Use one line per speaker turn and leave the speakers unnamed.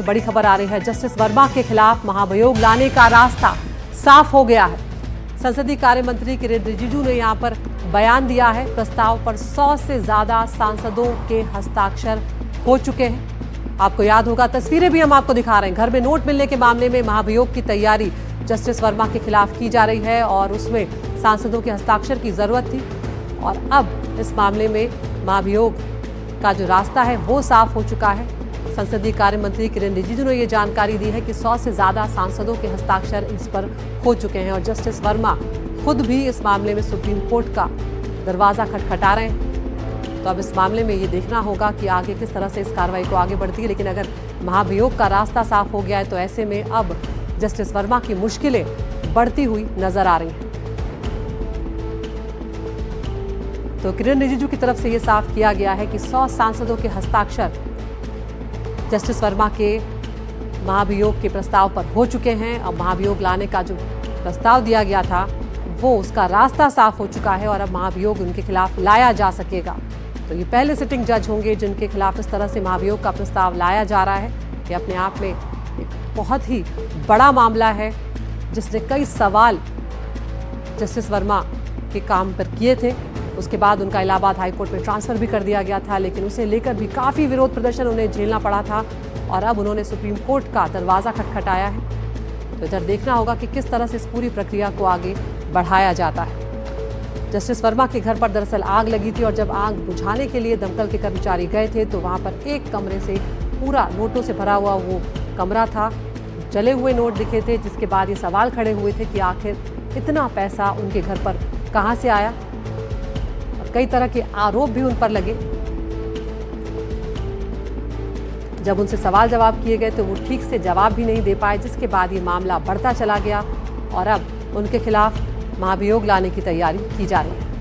की बड़ी खबर आ रही है। जस्टिस वर्मा के खिलाफ महाभियोग लाने का रास्ता साफ हो गया है। संसदीय कार्य मंत्री किरेन रिजिजू ने यहां पर बयान दिया है। प्रस्ताव पर 100 से ज्यादा सांसदों के हस्ताक्षर हो चुके हैं। आपको याद होगा, तस्वीरें भी हम आपको दिखा रहे हैं। घर में नोट मिलने के मामले में महाभियोग की तैयारी जस्टिस वर्मा के खिलाफ की जा रही है और उसमें सांसदों के हस्ताक्षर की जरूरत थी और अब इस मामले में महाभियोग का जो रास्ता है वो साफ हो चुका है। संसदीय कार्य मंत्री किरेन रिजिजू ने ये जानकारी दी है कि 100 से ज्यादा सांसदों के हस्ताक्षर इस पर हो चुके हैं और जस्टिस वर्मा खुद भी इस मामले में सुप्रीम कोर्ट का दरवाजा खटखटा रहे हैं। तो अब इस मामले में ये देखना होगा कि आगे किस तरह से इस कार्रवाई को आगे बढ़ती है। लेकिन अगर महाभियोग का रास्ता साफ हो गया है तो ऐसे में अब जस्टिस वर्मा की मुश्किलें बढ़ती हुई नजर आ रही हैं। तो किरेन रिजिजू की तरफ से ये साफ किया गया है कि 100 सांसदों के हस्ताक्षर जस्टिस वर्मा के महाभियोग के प्रस्ताव पर हो चुके हैं। अब महाभियोग लाने का जो प्रस्ताव दिया गया था वो उसका रास्ता साफ हो चुका है और अब महाभियोग उनके खिलाफ लाया जा सकेगा। तो ये पहले सिटिंग जज होंगे जिनके खिलाफ इस तरह से महाभियोग का प्रस्ताव लाया जा रहा है। ये अपने आप में एक बहुत ही बड़ा मामला है जिसने कई सवाल जस्टिस वर्मा के काम पर किए थे। उसके बाद उनका इलाहाबाद हाईकोर्ट में ट्रांसफर भी कर दिया गया था, लेकिन उसे लेकर भी काफ़ी विरोध प्रदर्शन उन्हें झेलना पड़ा था और अब उन्होंने सुप्रीम कोर्ट का दरवाज़ा खटखटाया है। तो इधर देखना होगा कि किस तरह से इस पूरी प्रक्रिया को आगे बढ़ाया जाता है। जस्टिस वर्मा के घर पर दरअसल आग लगी थी और जब आग बुझाने के लिए दमकल के कर्मचारी गए थे तो वहाँ पर एक कमरे से पूरा नोटों से भरा हुआ वो कमरा था। जले हुए नोट दिखे थे, जिसके बाद ये सवाल खड़े हुए थे कि आखिर इतना पैसा उनके घर पर कहाँ से आया। कई तरह के आरोप भी उन पर लगे। जब उनसे सवाल जवाब किए गए तो वो ठीक से जवाब भी नहीं दे पाए, जिसके बाद ये मामला बढ़ता चला गया और अब उनके खिलाफ महाभियोग लाने की तैयारी की जा रही है।